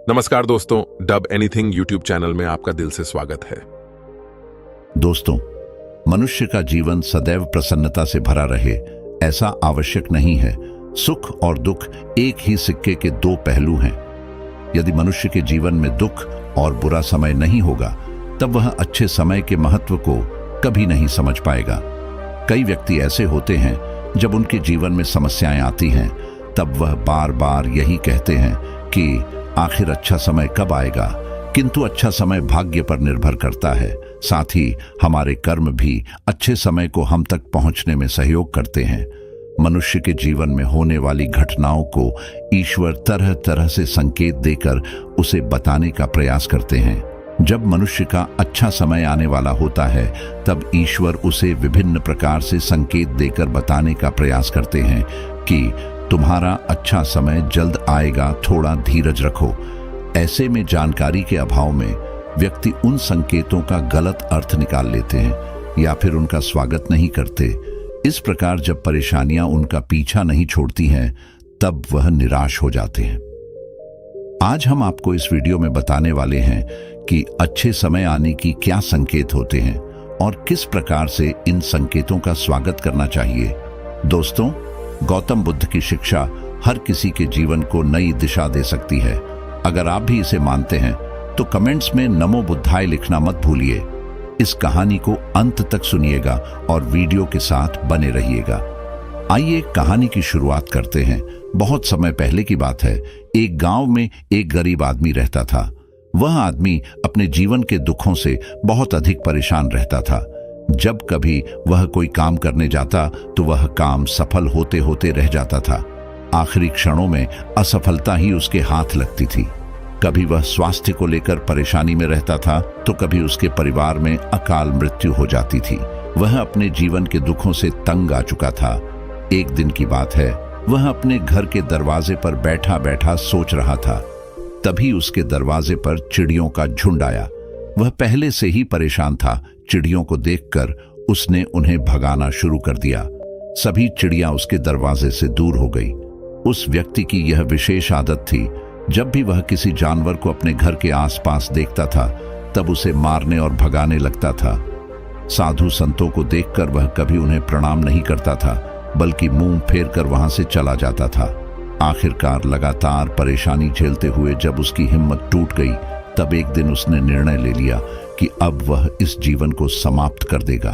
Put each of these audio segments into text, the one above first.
नमस्कार दोस्तों, dub anything YouTube channel में आपका दिल से स्वागत है। दोस्तों, मनुष्य का जीवन सदैव प्रसन्नता से भरा रहे ऐसा आवश्यक नहीं है। सुख और दुख एक ही सिक्के के दो पहलू हैं। यदि मनुष्य के जीवन में दुख और बुरा समय नहीं होगा तब वह अच्छे समय के महत्व को कभी नहीं समझ पाएगा। कई व्यक्ति ऐसे होते हैं जब उनके जीवन में समस्याएं आती हैं तब वह बार बार यही कहते हैं कि आखिर अच्छा समय कब आएगा, किंतु अच्छा समय भाग्य पर निर्भर करता है। साथ ही हमारे कर्म भी अच्छे समय को हम तक पहुंचने में सहयोग करते हैं। मनुष्य के जीवन में होने वाली घटनाओं को ईश्वर तरह तरह से संकेत देकर उसे बताने का प्रयास करते हैं। जब मनुष्य का अच्छा समय आने वाला होता है तब ईश्वर उसे विभिन्न प्रकार से संकेत देकर बताने का प्रयास करते हैं कि तुम्हारा अच्छा समय जल्द आएगा, थोड़ा धीरज रखो। ऐसे में जानकारी के अभाव में व्यक्ति उन संकेतों का गलत अर्थ निकाल लेते हैं या फिर उनका स्वागत नहीं करते। इस प्रकार जब परेशानियां उनका पीछा नहीं छोड़ती हैं तब वह निराश हो जाते हैं। आज हम आपको इस वीडियो में बताने वाले हैं कि अच्छे समय आने की क्या संकेत होते हैं और किस प्रकार से इन संकेतों का स्वागत करना चाहिए। दोस्तों, गौतम बुद्ध की शिक्षा हर किसी के जीवन को नई दिशा दे सकती है। अगर आप भी इसे मानते हैं तो कमेंट्स में नमो बुद्धाय लिखना मत भूलिए। इस कहानी को अंत तक सुनिएगा और वीडियो के साथ बने रहिएगा। आइए कहानी की शुरुआत करते हैं। बहुत समय पहले की बात है। एक गांव में एक गरीब आदमी रहता था। वह आदमी अपने जीवन के दुखों से बहुत अधिक परेशान रहता था। जब कभी वह कोई काम करने जाता तो वह काम सफल होते होते रह जाता था। आखिरी क्षणों में असफलता ही उसके हाथ लगती थी। कभी वह स्वास्थ्य को लेकर परेशानी में रहता था तो कभी उसके परिवार में अकाल मृत्यु हो जाती थी। वह अपने जीवन के दुखों से तंग आ चुका था। एक दिन की बात है, वह अपने घर के दरवाजे पर बैठा बैठा सोच रहा था। तभी उसके दरवाजे पर चिड़ियों का झुंड आया। वह पहले से ही परेशान था। चिड़ियों को देखकर उसने उन्हें भगाना शुरू कर दिया। सभी चिड़ियां उसके दरवाजे से दूर हो गई। उस व्यक्ति की यह विशेष आदत थी, जब भी वह किसी जानवर को अपने घर के आसपास देखता था तब उसे मारने और भगाने लगता था। साधु संतों को देखकर वह कभी उन्हें प्रणाम नहीं करता था, बल्कि मुंह फेर कर वहां से चला जाता था। आखिरकार लगातार परेशानी झेलते हुए जब उसकी हिम्मत टूट गई तब एक दिन उसने निर्णय ले लिया कि अब वह इस जीवन को समाप्त कर देगा।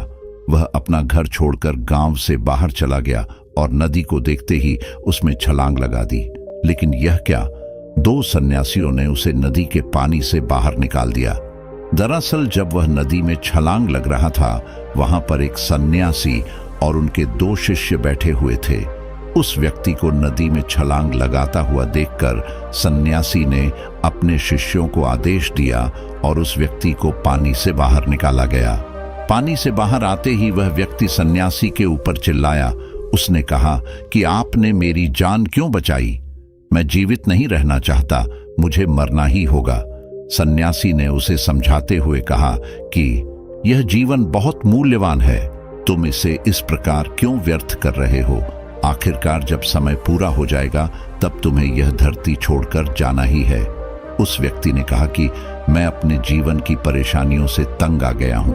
वह अपना घर छोड़कर गांव से बाहर चला गया और नदी को देखते ही उसमें छलांग लगा दी। लेकिन यह क्या, दो सन्यासियों ने उसे नदी के पानी से बाहर निकाल दिया। दरअसल जब वह नदी में छलांग लग रहा था वहां पर एक सन्यासी और उनके दो शिष्य बैठे हुए थे। उस व्यक्ति को नदी में छलांग लगाता हुआ देखकर सन्यासी ने अपने शिष्यों को आदेश दिया और उस व्यक्ति को पानी से बाहर निकाला गया। पानी से बाहर आते ही वह व्यक्ति सन्यासी के ऊपर चिल्लाया। उसने कहा कि आपने मेरी जान क्यों बचाई? मैं जीवित नहीं रहना चाहता, मुझे मरना ही होगा। सन्यासी ने उसे समझाते हुए कहा कि यह जीवन बहुत मूल्यवान है, तुम इसे इस प्रकार क्यों व्यर्थ कर रहे हो? आखिरकार जब समय पूरा हो जाएगा तब तुम्हें यह धरती छोड़कर जाना ही है। उस व्यक्ति ने कहा कि मैं अपने जीवन की परेशानियों से तंग आ गया हूं।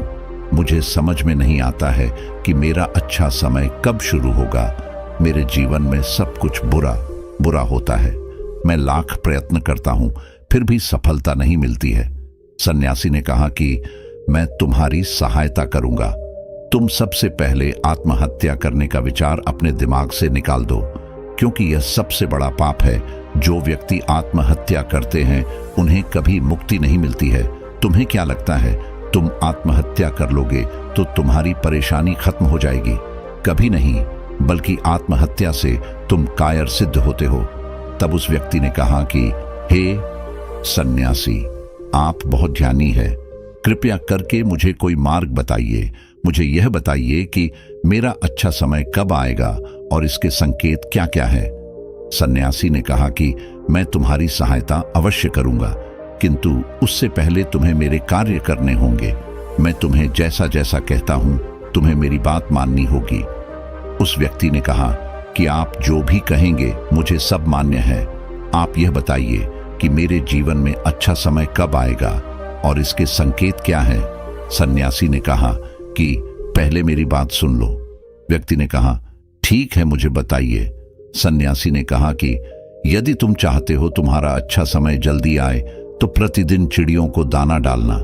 मुझे समझ में नहीं आता है कि मेरा अच्छा समय कब शुरू होगा। मेरे जीवन में सब कुछ बुरा बुरा होता है। मैं लाख प्रयत्न करता हूं फिर भी सफलता नहीं मिलती है। सन्यासी ने कहा कि मैं तुम्हारी सहायता करूंगा। तुम सबसे पहले आत्महत्या करने का विचार अपने दिमाग से निकाल दो, क्योंकि यह सबसे बड़ा पाप है। जो व्यक्ति आत्महत्या करते हैं उन्हें कभी मुक्ति नहीं मिलती है। तुम्हें क्या लगता है तुम आत्महत्या कर लोगे तो तुम्हारी परेशानी खत्म हो जाएगी? कभी नहीं, बल्कि आत्महत्या से तुम कायर सिद्ध होते हो। तब उस व्यक्ति ने कहा कि हे सन्यासी, आप बहुत ज्ञानी है, कृपया करके मुझे कोई मार्ग बताइए। मुझे यह बताइए कि मेरा अच्छा समय कब आएगा और इसके संकेत क्या क्या है। सन्यासी ने कहा कि मैं तुम्हारी सहायता अवश्य करूंगा, किंतु उससे पहले तुम्हें मेरे कार्य करने होंगे। मैं तुम्हें जैसा जैसा कहता हूं तुम्हें मेरी बात माननी होगी। उस व्यक्ति ने कहा कि आप जो भी कहेंगे मुझे सब मान्य है। आप यह बताइए कि मेरे जीवन में अच्छा समय कब आएगा और इसके संकेत क्या हैं? सन्यासी ने कहा कि पहले मेरी बात सुन लो। व्यक्ति ने कहा, ठीक है, मुझे बताइए। सन्यासी ने कहा कि यदि तुम चाहते हो तुम्हारा अच्छा समय जल्दी आए तो प्रतिदिन चिड़ियों को दाना डालना।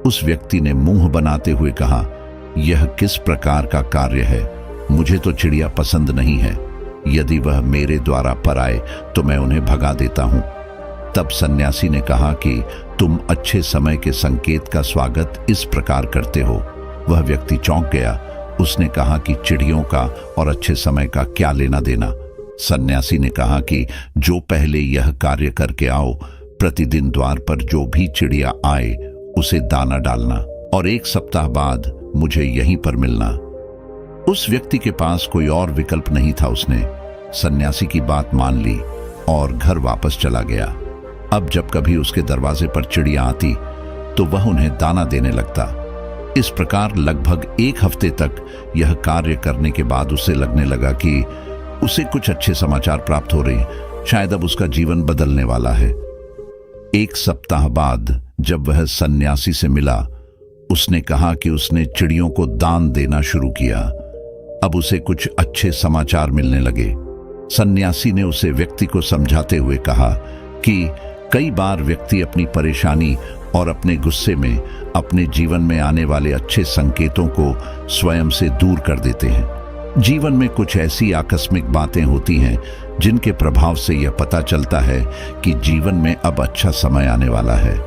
उस व्यक्ति ने मुंह बनाते हुए कहा, यह किस प्रकार का कार्य है? मुझे तो चिड़िया पसंद नहीं है। यदि वह मेरे द्वारा पर आए तो मैं उन्हें भगा देता हूं। तब सन्यासी ने कहा कि तुम अच्छे समय के संकेत का स्वागत इस प्रकार करते हो। वह व्यक्ति चौंक गया। उसने कहा कि चिड़ियों का और अच्छे समय का क्या लेना देना? सन्यासी ने कहा कि जो पहले यह कार्य करके आओ, प्रतिदिन द्वार पर जो भी चिड़िया आए उसे दाना डालना और 1 सप्ताह बाद मुझे यहीं पर मिलना। उस व्यक्ति के पास कोई और विकल्प नहीं था। उसने सन्यासी की बात मान ली और घर वापस चला गया। अब जब कभी उसके दरवाजे पर चिड़िया आती तो वह उन्हें दाना देने लगता। इस प्रकार लगभग 1 हफ्ते तक यह कार्य करने के बाद उसे लगने लगा कि उसे कुछ अच्छे समाचार प्राप्त हो रहे, शायद अब उसका जीवन बदलने वाला है। 1 सप्ताह बाद जब वह सन्यासी से मिला, उसने कहा कि उसने चिड़ियों को दान देना शुरू किया। अब उसे कुछ अच्छे समाचार मिलने लगे। सन्यासी ने उसे व्यक्ति को समझाते हुए कहा कि कई बार व्यक्ति अपनी परेशानी और अपने गुस्से में अपने जीवन में आने वाले अच्छे संकेतों को स्वयं से दूर कर देते हैं। जीवन में कुछ ऐसी आकस्मिक बातें होती हैं जिनके प्रभाव से यह पता चलता है कि जीवन में अब अच्छा समय आने वाला है।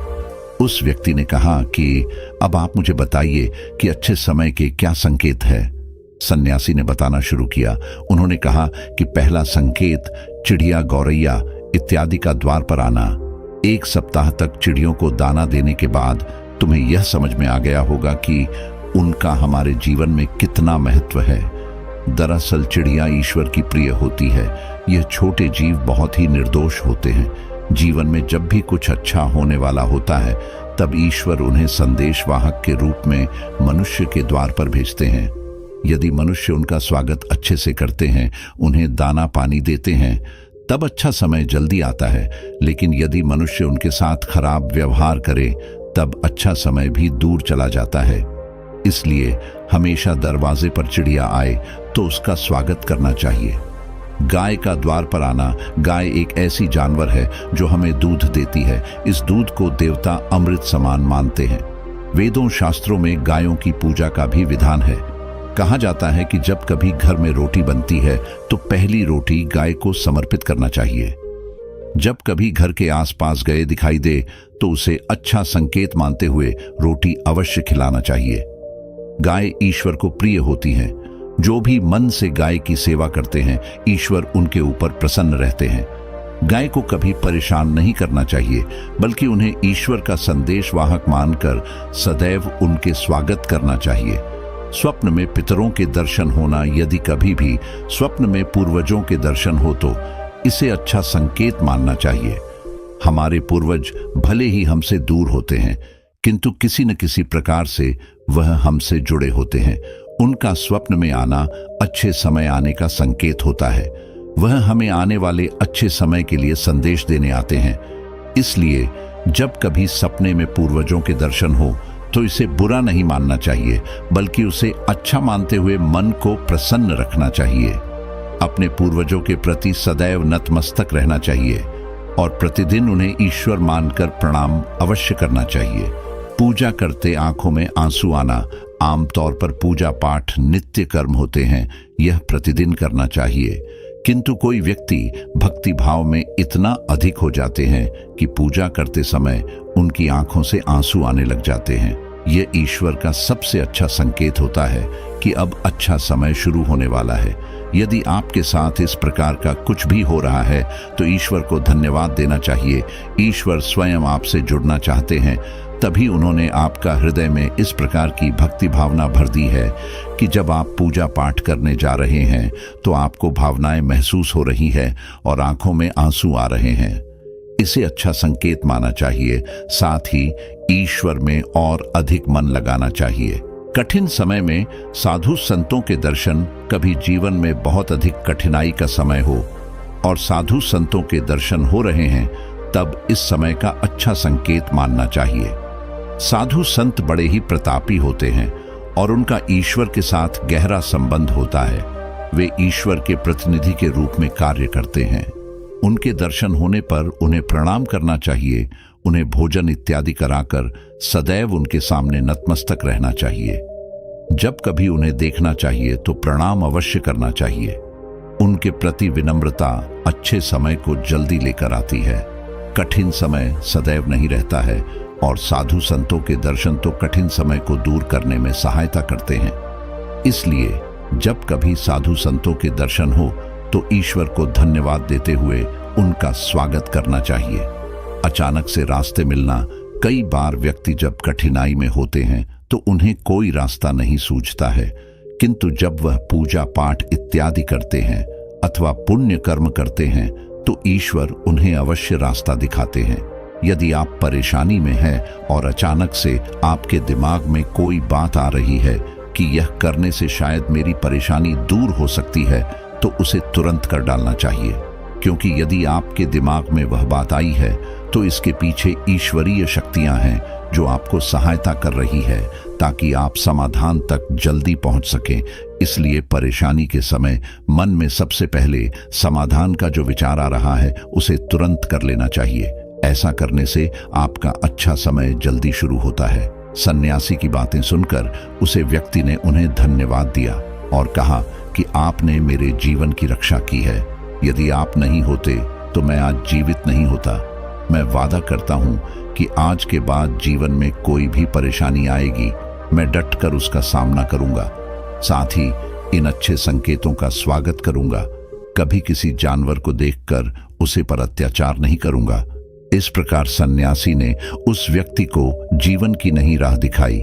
उस व्यक्ति ने कहा कि अब आप मुझे बताइए कि अच्छे समय के क्या संकेत है? सन्यासी ने बताना शुरू किया। उन्होंने कहा कि पहला संकेत चिड़िया, गौरैया इत्यादि का द्वार पर आना। 1 सप्ताह तक चिड़ियों को दाना देने के बाद तुम्हें यह समझ में आ गया होगा कि उनका हमारे जीवन में कितना महत्व है। दरअसल चिड़िया ईश्वर की प्रिय होती है। यह छोटे जीव बहुत ही निर्दोष होते हैं। जीवन में जब भी कुछ अच्छा होने वाला होता है तब ईश्वर उन्हें संदेशवाहक के रूप में मनुष्य के द्वार पर भेजते हैं। यदि मनुष्य उनका स्वागत अच्छे से करते हैं, उन्हें दाना पानी देते हैं, तब अच्छा समय जल्दी आता है। लेकिन यदि मनुष्य उनके साथ खराब व्यवहार करे तब अच्छा समय भी दूर चला जाता है। इसलिए हमेशा दरवाजे पर चिड़िया आए तो उसका स्वागत करना चाहिए। गाय का द्वार पर आना। गाय एक ऐसी जानवर है जो हमें दूध देती है। इस दूध को देवता अमृत समान मानते हैं। वेदों शास्त्रों में गायों की पूजा का भी विधान है। कहा जाता है कि जब कभी घर में रोटी बनती है तो पहली रोटी गाय को समर्पित करना चाहिए। जब कभी घर के आसपास गाय दिखाई दे तो उसे अच्छा संकेत मानते हुए रोटी अवश्य खिलाना चाहिए। गाय ईश्वर को प्रिय होती हैं। जो भी मन से गाय की सेवा करते हैं, ईश्वर उनके ऊपर प्रसन्न रहते हैं। गाय को कभी परेशान नहीं करना चाहिए, बल्कि उन्हें ईश्वर का संदेशवाहक मानकर सदैव उनके स्वागत करना चाहिए। स्वप्न में पितरों के दर्शन होना। यदि कभी भी स्वप्न में पूर्वजों के दर्शन हो तो इसे अच्छा संकेत मानना चाहिए। हमारे पूर्वज भले ही हमसे दूर होते हैं, किंतु किसी न किसी प्रकार से वह हमसे जुड़े होते हैं। उनका स्वप्न में आना अच्छे समय आने का संकेत होता है। वह हमें आने वाले अच्छे समय के लिए संदेश देने आते हैं। इसलिए जब कभी सपने में पूर्वजों के दर्शन हो तो इसे बुरा नहीं मानना चाहिए, बल्कि उसे अच्छा मानते हुए मन को प्रसन्न रखना चाहिए। अपने पूर्वजों के प्रति सदैव नतमस्तक रहना चाहिए और प्रतिदिन उन्हें ईश्वर मानकर प्रणाम अवश्य करना चाहिए। पूजा करते आंखों में आंसू आना। आमतौर पर पूजा पाठ नित्य कर्म होते हैं, यह प्रतिदिन करना चाहिए। किंतु कोई व्यक्ति भक्ति भाव में इतना अधिक हो जाते हैं कि पूजा करते समय उनकी आंखों से आंसू आने लग जाते हैं। यह ईश्वर का सबसे अच्छा संकेत होता है कि अब अच्छा समय शुरू होने वाला है। यदि आपके साथ इस प्रकार का कुछ भी हो रहा है तो ईश्वर को धन्यवाद देना चाहिए। ईश्वर स्वयं आपसे जुड़ना चाहते हैं, तभी उन्होंने आपका हृदय में इस प्रकार की भक्ति भावना भर दी है कि जब आप पूजा पाठ करने जा रहे हैं तो आपको भावनाएं महसूस हो रही है और आंखों में आंसू आ रहे हैं। इसे अच्छा संकेत माना चाहिए। साथ ही ईश्वर में और अधिक मन लगाना चाहिए। कठिन समय में साधु संतों के दर्शन। कभी जीवन में बहुत अधिक कठिनाई का समय हो और साधु संतों के दर्शन हो रहे हैं तब इस समय का अच्छा संकेत मानना चाहिए। साधु संत बड़े ही प्रतापी होते हैं और उनका ईश्वर के साथ गहरा संबंध होता है। वे ईश्वर के प्रतिनिधि के रूप में कार्य करते हैं। उनके दर्शन होने पर उन्हें प्रणाम करना चाहिए। उन्हें भोजन इत्यादि कराकर सदैव उनके सामने नतमस्तक रहना चाहिए। जब कभी उन्हें देखना चाहिए तो प्रणाम अवश्य करना चाहिए। उनके प्रति विनम्रता अच्छे समय को जल्दी लेकर आती है। कठिन समय सदैव नहीं रहता है और साधु संतों के दर्शन तो कठिन समय को दूर करने में सहायता करते हैं। इसलिए जब कभी साधु संतों के दर्शन हो तो ईश्वर को धन्यवाद देते हुए उनका स्वागत करना चाहिए। अचानक से रास्ते मिलना, कई बार व्यक्ति जब कठिनाई में होते हैं तो उन्हें कोई रास्ता नहीं सूझता है, किंतु जब वह पूजा पाठ इत्यादि करते हैं अथवा पुण्य कर्म करते हैं तो ईश्वर उन्हें अवश्य रास्ता दिखाते हैं। यदि आप परेशानी में हैं और अचानक से आपके दिमाग में कोई बात आ रही है कि यह करने से शायद मेरी परेशानी दूर हो सकती है, तो उसे तुरंत कर डालना चाहिए, क्योंकि यदि आपके दिमाग में वह बात आई है तो इसके पीछे ईश्वरीय शक्तियां हैं जो आपको सहायता कर रही है ताकि आप समाधान तक जल्दी पहुंच सकें। इसलिए परेशानी के समय मन में सबसे पहले समाधान का जो विचार आ रहा है उसे तुरंत कर लेना चाहिए। ऐसा करने से आपका अच्छा समय जल्दी शुरू होता है। सन्यासी की बातें सुनकर उसे व्यक्ति ने उन्हें धन्यवाद दिया और कहा कि आपने मेरे जीवन की रक्षा की है। यदि आप नहीं होते तो मैं आज जीवित नहीं होता। मैं वादा करता हूं कि आज के बाद जीवन में कोई भी परेशानी आएगी, मैं डटकर उसका सामना करूंगा। साथ ही इन अच्छे संकेतों का स्वागत करूंगा। कभी किसी जानवर को देखकर उसे पर अत्याचार नहीं करूंगा। इस प्रकार सन्यासी ने उस व्यक्ति को जीवन की नई राह दिखाई।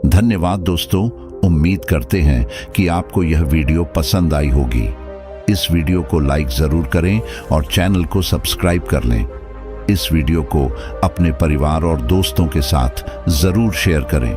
धन्यवाद दोस्तों। उम्मीद करते हैं कि आपको यह वीडियो पसंद आई होगी। इस वीडियो को लाइक जरूर करें और चैनल को सब्सक्राइब कर लें। इस वीडियो को अपने परिवार और दोस्तों के साथ जरूर शेयर करें।